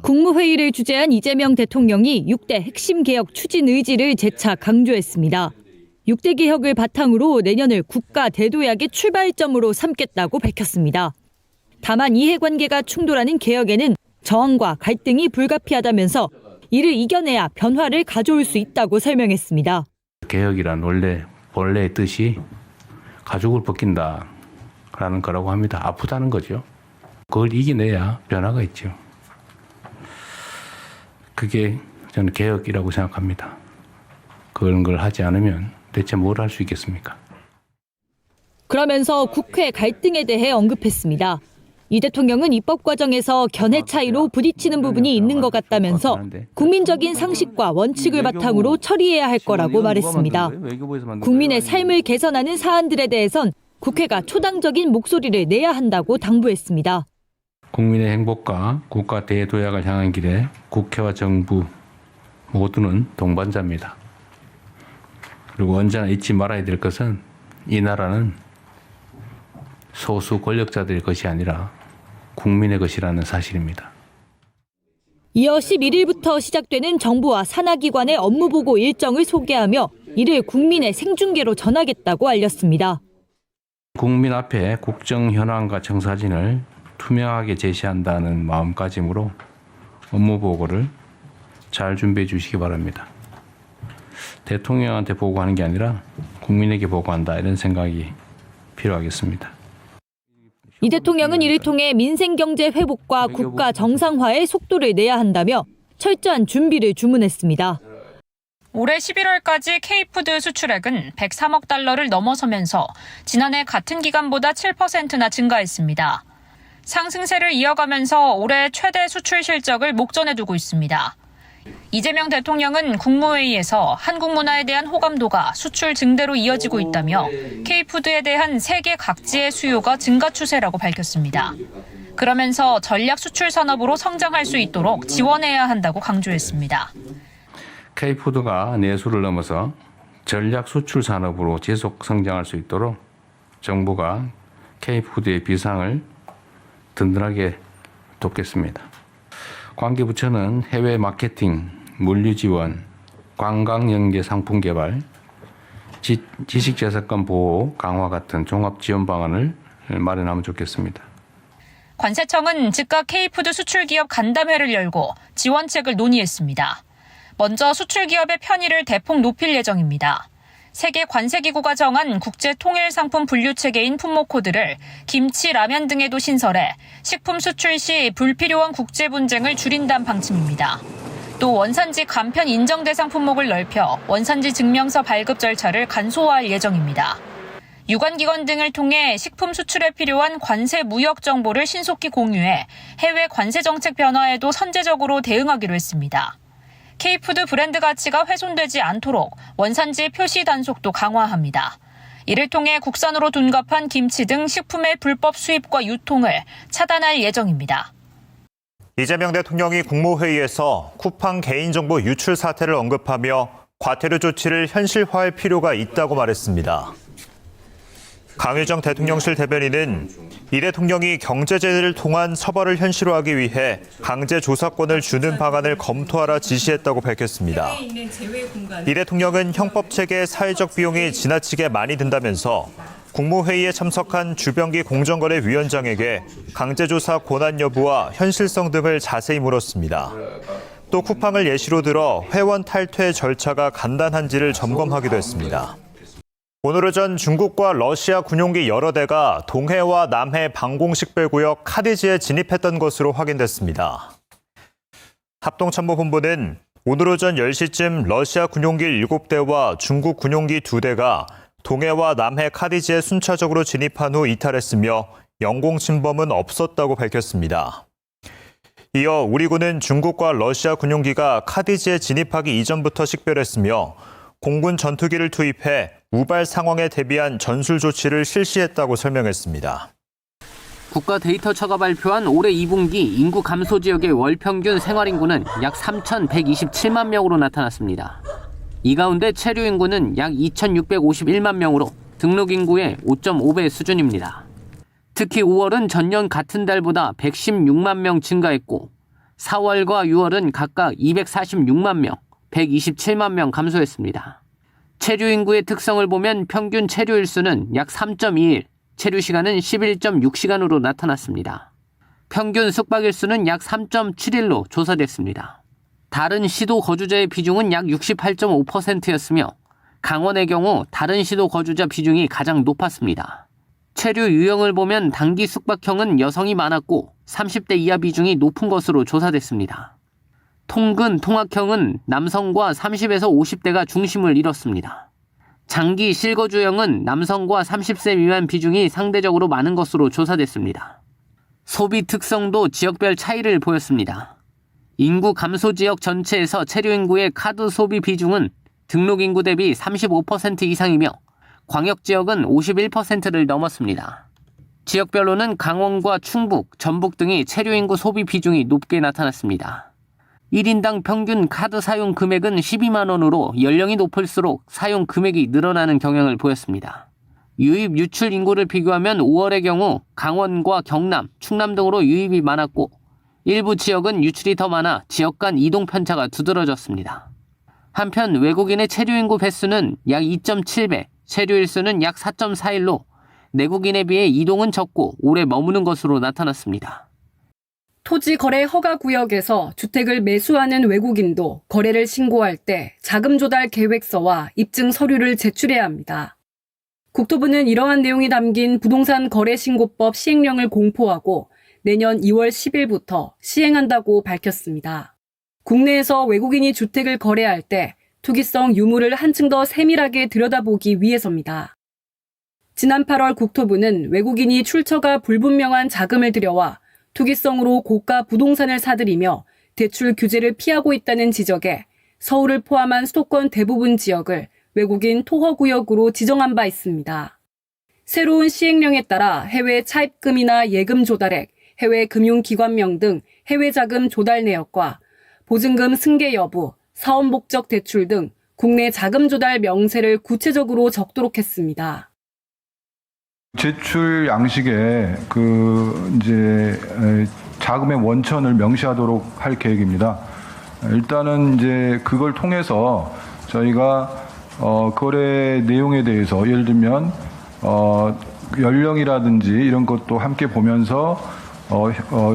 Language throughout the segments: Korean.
국무회의를 주재한 이재명 대통령이 6대 핵심 개혁 추진 의지를 재차 강조했습니다. 6대 개혁을 바탕으로 내년을 국가 대도약의 출발점으로 삼겠다고 밝혔습니다. 다만 이해관계가 충돌하는 개혁에는 저항과 갈등이 불가피하다면서 이를 이겨내야 변화를 가져올 수 있다고 설명했습니다. 개혁이란 본래의 뜻이 가죽을 벗긴다라는 거라고 합니다. 아프다는 거죠. 그걸 이겨내야 변화가 있죠. 그게 저는 개혁이라고 생각합니다. 그런 걸 하지 않으면 대체 뭘 할 수 있겠습니까? 그러면서 국회 갈등에 대해 언급했습니다. 이 대통령은 입법 과정에서 견해 차이로 부딪히는 부분이 있는 것 같다면서 국민적인 상식과 원칙을 바탕으로 처리해야 할 거라고 말했습니다. 국민의 삶을 개선하는 사안들에 대해선 국회가 초당적인 목소리를 내야 한다고 당부했습니다. 국민의 행복과 국가 대도약을 향한 길에 국회와 정부 모두는 동반자입니다. 그리고 언제나 잊지 말아야 될 것은 이 나라는 소수 권력자들의 것이 아니라 국민의 것이라는 사실입니다. 이어 11일부터 시작되는 정부와 산하기관의 업무보고 일정을 소개하며 이를 국민의 생중계로 전하겠다고 알렸습니다. 국민 앞에 국정 현황과 청사진을 투명하게 제시한다는 마음가짐으로 업무보고를 잘 준비해 주시기 바랍니다. 대통령한테 보고하는 게 아니라 국민에게 보고한다 이런 생각이 필요하겠습니다. 이 대통령은 이를 통해 민생경제 회복과 국가 정상화의 속도를 내야 한다며 철저한 준비를 주문했습니다. 올해 11월까지 K푸드 수출액은 103억 달러를 넘어서면서 지난해 같은 기간보다 7%나 증가했습니다. 상승세를 이어가면서 올해 최대 수출 실적을 목전에 두고 있습니다. 이재명 대통령은 국무회의에서 한국 문화에 대한 호감도가 수출 증대로 이어지고 있다며 K푸드에 대한 세계 각지의 수요가 증가 추세라고 밝혔습니다. 그러면서 전략 수출 산업으로 성장할 수 있도록 지원해야 한다고 강조했습니다. K푸드가 내수를 넘어서 전략 수출 산업으로 지속 성장할 수 있도록 정부가 K푸드의 비상을 든든하게 돕겠습니다. 관계부처는 해외 마케팅, 물류 지원, 관광 연계 상품 개발, 지식재산권 보호 강화 같은 종합 지원 방안을 마련하면 좋겠습니다. 관세청은 즉각 K푸드 수출기업 간담회를 열고 지원책을 논의했습니다. 먼저 수출기업의 편의를 대폭 높일 예정입니다. 세계 관세기구가 정한 국제통일상품 분류체계인 품목코드를 김치, 라면 등에도 신설해 식품 수출 시 불필요한 국제 분쟁을 줄인다는 방침입니다. 또 원산지 간편 인정 대상 품목을 넓혀 원산지 증명서 발급 절차를 간소화할 예정입니다. 유관기관 등을 통해 식품 수출에 필요한 관세 무역 정보를 신속히 공유해 해외 관세 정책 변화에도 선제적으로 대응하기로 했습니다. K푸드 브랜드 가치가 훼손되지 않도록 원산지 표시 단속도 강화합니다. 이를 통해 국산으로 둔갑한 김치 등 식품의 불법 수입과 유통을 차단할 예정입니다. 이재명 대통령이 국무회의에서 쿠팡 개인정보 유출 사태를 언급하며 과태료 조치를 현실화할 필요가 있다고 말했습니다. 강유정 대통령실 대변인은 이 대통령이 경제제재를 통한 처벌을 현실화하기 위해 강제 조사권을 주는 방안을 검토하라 지시했다고 밝혔습니다. 이 대통령은 형법체계의 사회적 비용이 지나치게 많이 든다면서 국무회의에 참석한 주병기 공정거래위원장에게 강제조사 권한 여부와 현실성 등을 자세히 물었습니다. 또 쿠팡을 예시로 들어 회원 탈퇴 절차가 간단한지를 점검하기도 했습니다. 오늘 오전 중국과 러시아 군용기 여러 대가 동해와 남해 방공식별구역 카디지에 진입했던 것으로 확인됐습니다. 합동참모본부는 오늘 오전 10시쯤 러시아 군용기 7대와 중국 군용기 2대가 동해와 남해 카디지에 순차적으로 진입한 후 이탈했으며 영공 침범은 없었다고 밝혔습니다. 이어 우리 군은 중국과 러시아 군용기가 카디지에 진입하기 이전부터 식별했으며 공군 전투기를 투입해 우발 상황에 대비한 전술 조치를 실시했다고 설명했습니다. 국가 데이터처가 발표한 올해 2분기 인구 감소 지역의 월 평균 생활인구는 약 3,127만 명으로 나타났습니다. 이 가운데 체류 인구는 약 2,651만 명으로 등록 인구의 5.5배 수준입니다. 특히 5월은 전년 같은 달보다 116만 명 증가했고 4월과 6월은 각각 246만 명, 127만 명 감소했습니다. 체류 인구의 특성을 보면 평균 체류 일수는 약 3.2일, 체류 시간은 11.6시간으로 나타났습니다. 평균 숙박 일수는 약 3.7일로 조사됐습니다. 다른 시도 거주자의 비중은 약 68.5%였으며 강원의 경우 다른 시도 거주자 비중이 가장 높았습니다. 체류 유형을 보면 단기 숙박형은 여성이 많았고 30대 이하 비중이 높은 것으로 조사됐습니다. 통근, 통학형은 남성과 30에서 50대가 중심을 이뤘습니다. 장기 실거주형은 남성과 30세 미만 비중이 상대적으로 많은 것으로 조사됐습니다. 소비 특성도 지역별 차이를 보였습니다. 인구 감소 지역 전체에서 체류 인구의 카드 소비 비중은 등록 인구 대비 35% 이상이며 광역 지역은 51%를 넘었습니다. 지역별로는 강원과 충북, 전북 등이 체류 인구 소비 비중이 높게 나타났습니다. 1인당 평균 카드 사용 금액은 12만 원으로 연령이 높을수록 사용 금액이 늘어나는 경향을 보였습니다. 유입 유출 인구를 비교하면 5월의 경우 강원과 경남, 충남 등으로 유입이 많았고 일부 지역은 유출이 더 많아 지역 간 이동 편차가 두드러졌습니다. 한편 외국인의 체류 인구 배수는 약 2.7배, 체류 일수는 약 4.4일로 내국인에 비해 이동은 적고 오래 머무는 것으로 나타났습니다. 토지 거래 허가 구역에서 주택을 매수하는 외국인도 거래를 신고할 때 자금 조달 계획서와 입증 서류를 제출해야 합니다. 국토부는 이러한 내용이 담긴 부동산 거래 신고법 시행령을 공포하고 내년 2월 10일부터 시행한다고 밝혔습니다. 국내에서 외국인이 주택을 거래할 때 투기성 유무를 한층 더 세밀하게 들여다보기 위해서입니다. 지난 8월 국토부는 외국인이 출처가 불분명한 자금을 들여와 투기성으로 고가 부동산을 사들이며 대출 규제를 피하고 있다는 지적에 서울을 포함한 수도권 대부분 지역을 외국인 토허구역으로 지정한 바 있습니다. 새로운 시행령에 따라 해외 차입금이나 예금 조달액, 해외 금융기관명 등 해외 자금 조달 내역과 보증금 승계 여부, 사업 목적 대출 등 국내 자금 조달 명세를 구체적으로 적도록 했습니다. 제출 양식에 자금의 원천을 명시하도록 할 계획입니다. 일단은 이제 그걸 통해서 저희가 거래 내용에 대해서 예를 들면 연령이라든지 이런 것도 함께 보면서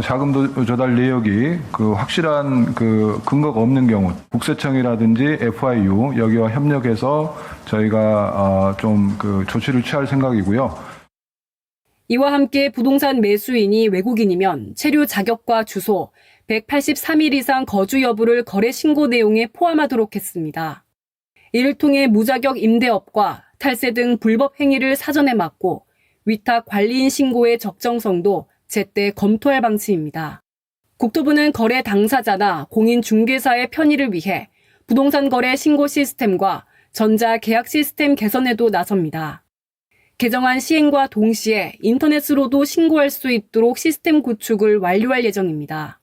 자금 조달 내역이 확실한 근거가 없는 경우 국세청이라든지 FIU 여기와 협력해서 저희가 좀 조치를 취할 생각이고요. 이와 함께 부동산 매수인이 외국인이면 체류 자격과 주소, 183일 이상 거주 여부를 거래 신고 내용에 포함하도록 했습니다. 이를 통해 무자격 임대업과 탈세 등 불법 행위를 사전에 막고 위탁 관리인 신고의 적정성도 제때 검토할 방침입니다. 국토부는 거래 당사자나 공인중개사의 편의를 위해 부동산 거래 신고 시스템과 전자계약 시스템 개선에도 나섭니다. 개정안 시행과 동시에 인터넷으로도 신고할 수 있도록 시스템 구축을 완료할 예정입니다.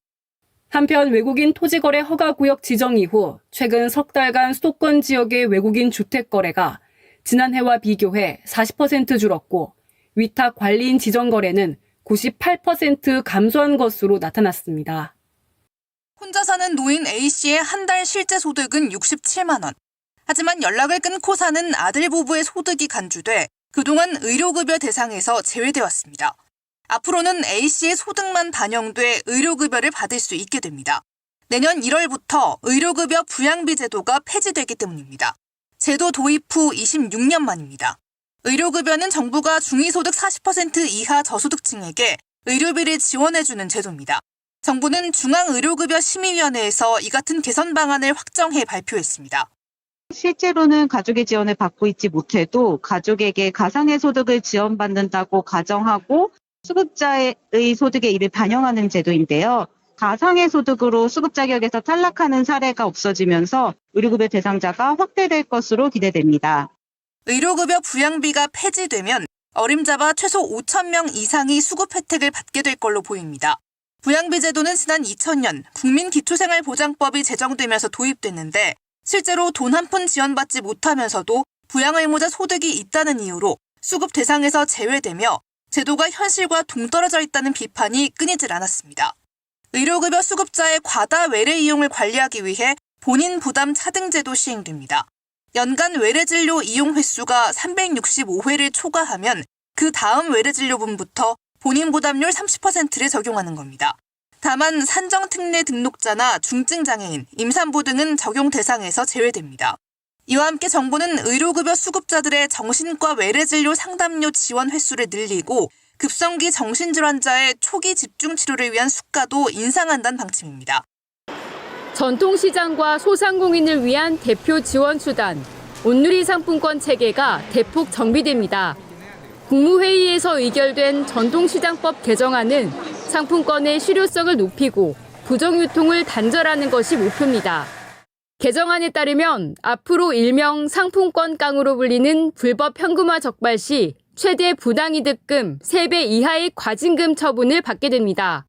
한편 외국인 토지거래 허가구역 지정 이후 최근 석 달간 수도권 지역의 외국인 주택거래가 지난해와 비교해 40% 줄었고 위탁 관리인 지정 거래는 98% 감소한 것으로 나타났습니다. 혼자 사는 노인 A씨의 한 달 실제 소득은 67만 원. 하지만 연락을 끊고 사는 아들 부부의 소득이 간주돼 그동안 의료급여 대상에서 제외되었습니다. 앞으로는 A씨의 소득만 반영돼 의료급여를 받을 수 있게 됩니다. 내년 1월부터 의료급여 부양비 제도가 폐지되기 때문입니다. 제도 도입 후 26년 만입니다. 의료급여는 정부가 중위소득 40% 이하 저소득층에게 의료비를 지원해주는 제도입니다. 정부는 중앙의료급여심의위원회에서 이 같은 개선 방안을 확정해 발표했습니다. 실제로는 가족의 지원을 받고 있지 못해도 가족에게 가상의 소득을 지원받는다고 가정하고 수급자의 소득에 이를 반영하는 제도인데요. 가상의 소득으로 수급 자격에서 탈락하는 사례가 없어지면서 의료급여 대상자가 확대될 것으로 기대됩니다. 의료급여 부양비가 폐지되면 어림잡아 최소 5,000명 이상이 수급 혜택을 받게 될 걸로 보입니다. 부양비 제도는 지난 2000년 국민기초생활보장법이 제정되면서 도입됐는데 실제로 돈 한 푼 지원받지 못하면서도 부양의무자 소득이 있다는 이유로 수급 대상에서 제외되며 제도가 현실과 동떨어져 있다는 비판이 끊이질 않았습니다. 의료급여 수급자의 과다 외래 이용을 관리하기 위해 본인 부담 차등제도 시행됩니다. 연간 외래진료 이용 횟수가 365회를 초과하면 그 다음 외래진료분부터 본인 부담률 30%를 적용하는 겁니다. 다만 산정특례 등록자나 중증장애인, 임산부 등은 적용 대상에서 제외됩니다. 이와 함께 정부는 의료급여 수급자들의 정신과 외래진료 상담료 지원 횟수를 늘리고 급성기 정신질환자의 초기 집중치료를 위한 수가도 인상한다는 방침입니다. 전통시장과 소상공인을 위한 대표 지원 수단, 온누리 상품권 체계가 대폭 정비됩니다. 국무회의에서 의결된 전통시장법 개정안은 상품권의 실효성을 높이고 부정유통을 단절하는 것이 목표입니다. 개정안에 따르면 앞으로 일명 상품권 깡으로 불리는 불법 현금화 적발 시 최대 부당이득금 3배 이하의 과징금 처분을 받게 됩니다.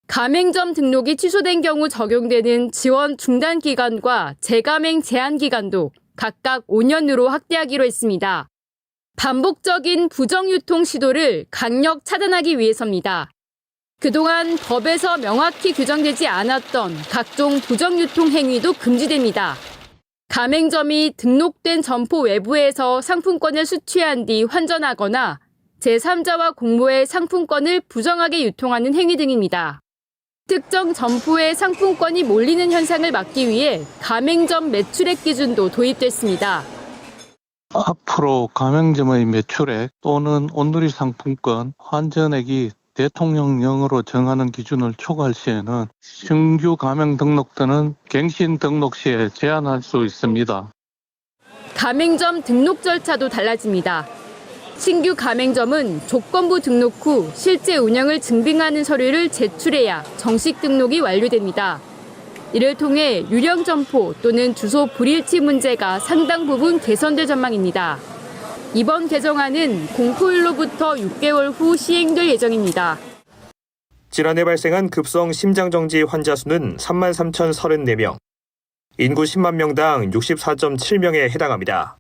가맹점 등록이 취소된 경우 적용되는 지원 중단 기간과 재가맹 제한 기간도 각각 5년으로 확대하기로 했습니다. 반복적인 부정유통 시도를 강력 차단하기 위해서입니다. 그동안 법에서 명확히 규정되지 않았던 각종 부정유통 행위도 금지됩니다. 가맹점이 등록된 점포 외부에서 상품권을 수취한 뒤 환전하거나 제3자와 공모해 상품권을 부정하게 유통하는 행위 등입니다. 특정 점포에 상품권이 몰리는 현상을 막기 위해 가맹점 매출액 기준도 도입됐습니다. 앞으로 가맹점의 매출액 또는 온누리 상품권 환전액이 대통령령으로 정하는 기준을 초과할 시에는 신규 가맹 등록 또는 갱신 등록 시에 제한할 수 있습니다. 가맹점 등록 절차도 달라집니다. 신규 가맹점은 조건부 등록 후 실제 운영을 증빙하는 서류를 제출해야 정식 등록이 완료됩니다. 이를 통해 유령 점포 또는 주소 불일치 문제가 상당 부분 개선될 전망입니다. 이번 개정안은 공포일로부터 6개월 후 시행될 예정입니다. 지난해 발생한 급성 심장정지 환자 수는 33,034명, 인구 10만 명당 64.7명에 해당합니다.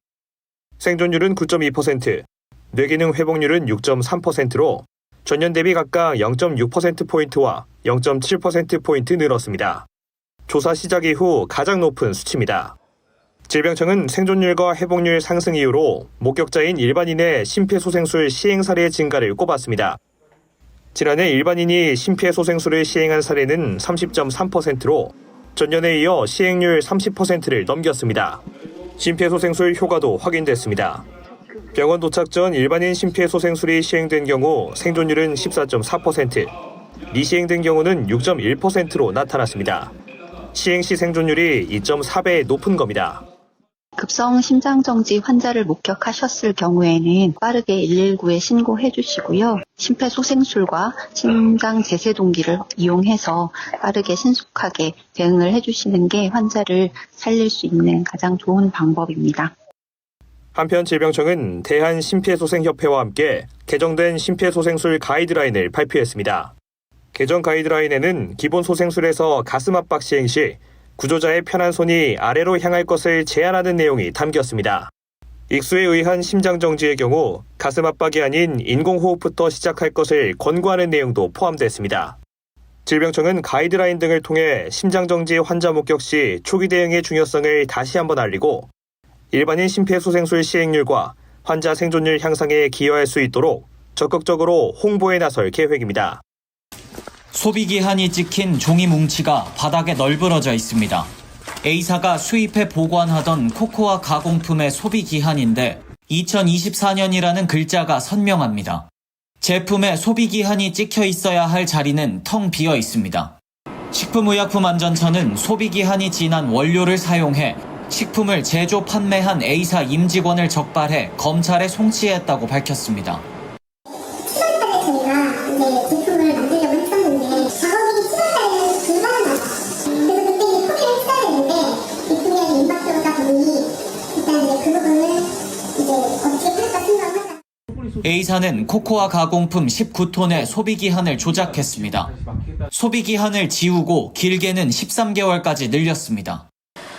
생존율은 9.2%, 뇌기능 회복률은 6.3%로 전년 대비 각각 0.6%포인트와 0.7%포인트 늘었습니다. 조사 시작 이후 가장 높은 수치입니다. 질병청은 생존율과 회복률 상승 이후로 목격자인 일반인의 심폐소생술 시행 사례 증가를 꼽았습니다. 지난해 일반인이 심폐소생술을 시행한 사례는 30.3%로 전년에 이어 시행률 30%를 넘겼습니다. 심폐소생술 효과도 확인됐습니다. 병원 도착 전 일반인 심폐소생술이 시행된 경우 생존율은 14.4%, 미시행된 경우는 6.1%로 나타났습니다. 시행 시 생존율이 2.4배 높은 겁니다. 급성 심장정지 환자를 목격하셨을 경우에는 빠르게 119에 신고해 주시고요. 심폐소생술과 심장 제세 동기를 이용해서 빠르게 신속하게 대응을 해 주시는 게 환자를 살릴 수 있는 가장 좋은 방법입니다. 한편 질병청은 대한심폐소생협회와 함께 개정된 심폐소생술 가이드라인을 발표했습니다. 개정 가이드라인에는 기본 소생술에서 가슴 압박 시행 시 구조자의 편한 손이 아래로 향할 것을 제한하는 내용이 담겼습니다. 익수에 의한 심장정지의 경우 가슴 압박이 아닌 인공호흡부터 시작할 것을 권고하는 내용도 포함됐습니다. 질병청은 가이드라인 등을 통해 심장정지 환자 목격 시 초기 대응의 중요성을 다시 한번 알리고 일반인 심폐소생술 시행률과 환자 생존율 향상에 기여할 수 있도록 적극적으로 홍보에 나설 계획입니다. 소비기한이 찍힌 종이 뭉치가 바닥에 널브러져 있습니다. A사가 수입해 보관하던 코코아 가공품의 소비기한인데 2024년이라는 글자가 선명합니다. 제품에 소비기한이 찍혀 있어야 할 자리는 텅 비어 있습니다. 식품의약품안전처는 소비기한이 지난 원료를 사용해 식품을 제조 판매한 A사 임직원을 적발해 검찰에 송치했다고 밝혔습니다. A사는 코코아 가공품 19톤의 소비기한을 조작했습니다. 소비기한을 지우고 길게는 13개월까지 늘렸습니다.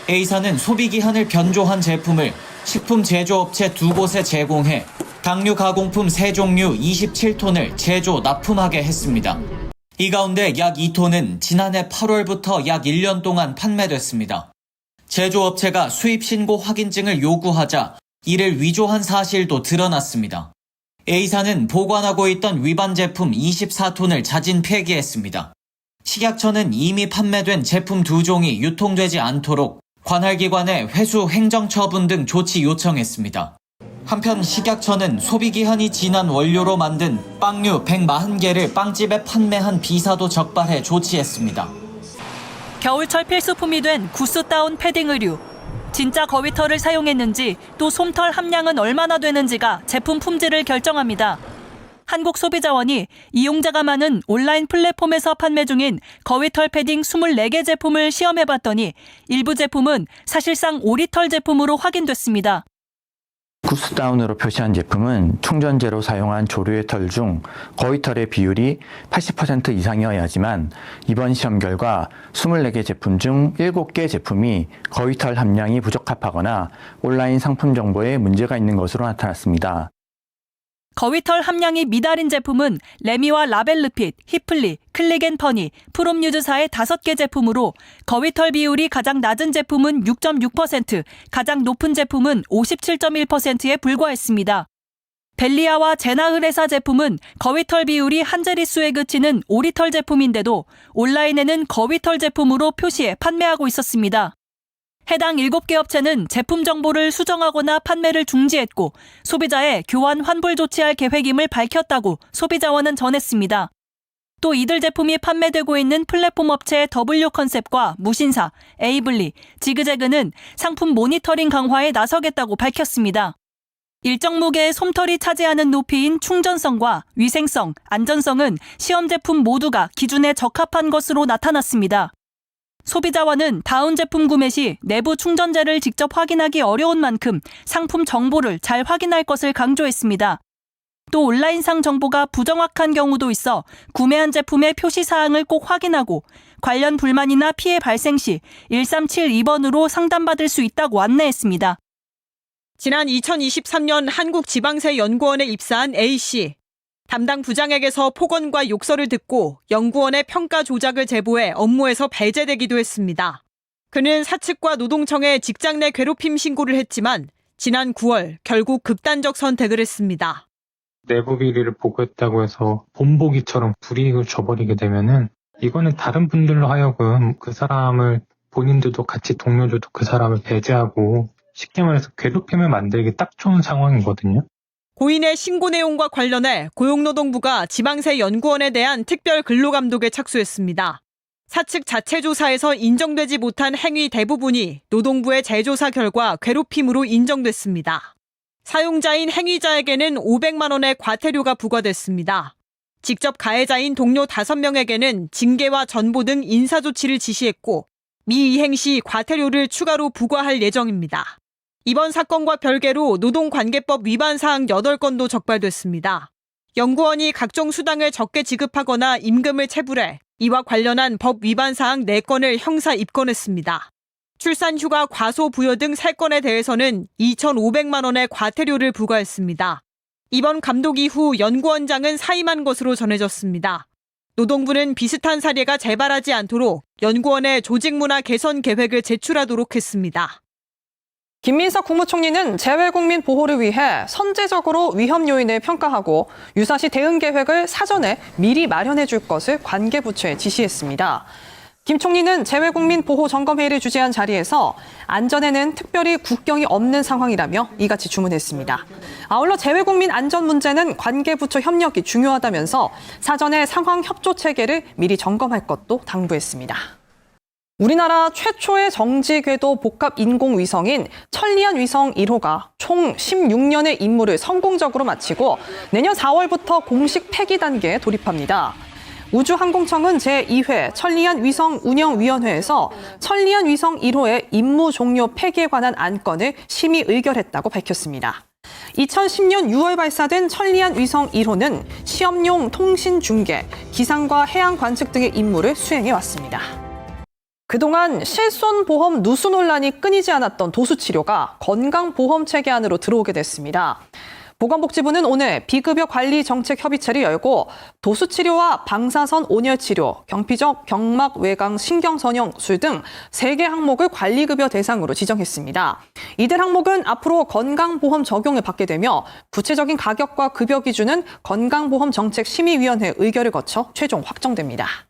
A사는 소비기한을 변조한 제품을 식품 제조업체 2곳에 제공해 당류 가공품 3종류 27톤을 제조 납품하게 했습니다. 이 가운데 약 2톤은 지난해 8월부터 약 1년 동안 판매됐습니다. 제조업체가 수입 신고 확인증을 요구하자 이를 위조한 사실도 드러났습니다. A사는 보관하고 있던 위반 제품 24톤을 자진 폐기했습니다. 식약처는 이미 판매된 제품 2종이 유통되지 않도록 관할기관에 회수 행정처분 등 조치 요청했습니다. 한편 식약처는 소비기한이 지난 원료로 만든 빵류 140개를 빵집에 판매한 비사도 적발해 조치했습니다. 겨울철 필수품이 된 구스다운 패딩 의류. 진짜 거위털을 사용했는지 또 솜털 함량은 얼마나 되는지가 제품 품질을 결정합니다. 한국소비자원이 이용자가 많은 온라인 플랫폼에서 판매 중인 거위털 패딩 24개 제품을 시험해봤더니 일부 제품은 사실상 오리털 제품으로 확인됐습니다. 구스다운으로 표시한 제품은 충전재로 사용한 조류의 털 중 거위털의 비율이 80% 이상이어야지만 이번 시험 결과 24개 제품 중 7개 제품이 거위털 함량이 부적합하거나 온라인 상품 정보에 문제가 있는 것으로 나타났습니다. 거위털 함량이 미달인 제품은 레미와 라벨르핏, 히플리, 클릭앤퍼니, 프롬유즈사의 5개 제품으로 거위털 비율이 가장 낮은 제품은 6.6%, 가장 높은 제품은 57.1%에 불과했습니다. 벨리아와 제나흐레사 제품은 거위털 비율이 한 자릿수에 그치는 오리털 제품인데도 온라인에는 거위털 제품으로 표시해 판매하고 있었습니다. 해당 7개 업체는 제품 정보를 수정하거나 판매를 중지했고 소비자의 교환 환불 조치할 계획임을 밝혔다고 소비자원은 전했습니다. 또 이들 제품이 판매되고 있는 플랫폼 업체 W컨셉과 무신사, 에이블리, 지그재그는 상품 모니터링 강화에 나서겠다고 밝혔습니다. 일정 무게의 솜털이 차지하는 높이인 충전성과 위생성, 안전성은 시험 제품 모두가 기준에 적합한 것으로 나타났습니다. 소비자원은 다운 제품 구매 시 내부 충전재를 직접 확인하기 어려운 만큼 상품 정보를 잘 확인할 것을 강조했습니다. 또 온라인상 정보가 부정확한 경우도 있어 구매한 제품의 표시 사항을 꼭 확인하고 관련 불만이나 피해 발생 시 1372번으로 상담받을 수 있다고 안내했습니다. 지난 2023년 한국지방세연구원에 입사한 A씨. 담당 부장에게서 폭언과 욕설을 듣고 연구원에 평가 조작을 제보해 업무에서 배제되기도 했습니다. 그는 사측과 노동청에 직장 내 괴롭힘 신고를 했지만 지난 9월 결국 극단적 선택을 했습니다. 내부 비리를 보고했다고 해서 본보기처럼 불이익을 줘버리게 되면은 이거는 다른 분들로 하여금 그 사람을 본인들도 같이 동료들도 그 사람을 배제하고 쉽게 말해서 괴롭힘을 만들기 딱 좋은 상황이거든요. 고인의 신고 내용과 관련해 고용노동부가 지방세연구원에 대한 특별 근로감독에 착수했습니다. 사측 자체 조사에서 인정되지 못한 행위 대부분이 노동부의 재조사 결과 괴롭힘으로 인정됐습니다. 사용자인 행위자에게는 500만 원의 과태료가 부과됐습니다. 직접 가해자인 동료 5명에게는 징계와 전보 등 인사조치를 지시했고 미이행 시 과태료를 추가로 부과할 예정입니다. 이번 사건과 별개로 노동관계법 위반 사항 8건도 적발됐습니다. 연구원이 각종 수당을 적게 지급하거나 임금을 체불해 이와 관련한 법 위반 사항 4건을 형사 입건했습니다. 출산휴가 과소 부여 등 3건에 대해서는 2,500만 원의 과태료를 부과했습니다. 이번 감독 이후 연구원장은 사임한 것으로 전해졌습니다. 노동부는 비슷한 사례가 재발하지 않도록 연구원에 조직문화 개선 계획을 제출하도록 했습니다. 김민석 국무총리는 재외국민 보호를 위해 선제적으로 위험 요인을 평가하고 유사시 대응 계획을 사전에 미리 마련해 줄 것을 관계부처에 지시했습니다. 김 총리는 재외국민 보호 점검회의를 주재한 자리에서 안전에는 특별히 국경이 없는 상황이라며 이같이 주문했습니다. 아울러 재외국민 안전 문제는 관계부처 협력이 중요하다면서 사전에 상황 협조 체계를 미리 점검할 것도 당부했습니다. 우리나라 최초의 정지 궤도 복합 인공위성인 천리안 위성 1호가 총 16년의 임무를 성공적으로 마치고 내년 4월부터 공식 폐기 단계에 돌입합니다. 우주항공청은 제2회 천리안 위성 운영위원회에서 천리안 위성 1호의 임무 종료 폐기에 관한 안건을 심의 의결했다고 밝혔습니다. 2010년 6월 발사된 천리안 위성 1호는 시험용 통신 중계, 기상과 해양 관측 등의 임무를 수행해 왔습니다. 그동안 실손보험 누수 논란이 끊이지 않았던 도수치료가 건강보험체계 안으로 들어오게 됐습니다. 보건복지부는 오늘 비급여 관리 정책 협의체를 열고 도수치료와 방사선 온열치료, 경피적 경막 외강 신경선형술 등 3개 항목을 관리급여 대상으로 지정했습니다. 이들 항목은 앞으로 건강보험 적용을 받게 되며 구체적인 가격과 급여 기준은 건강보험정책심의위원회 의결을 거쳐 최종 확정됩니다.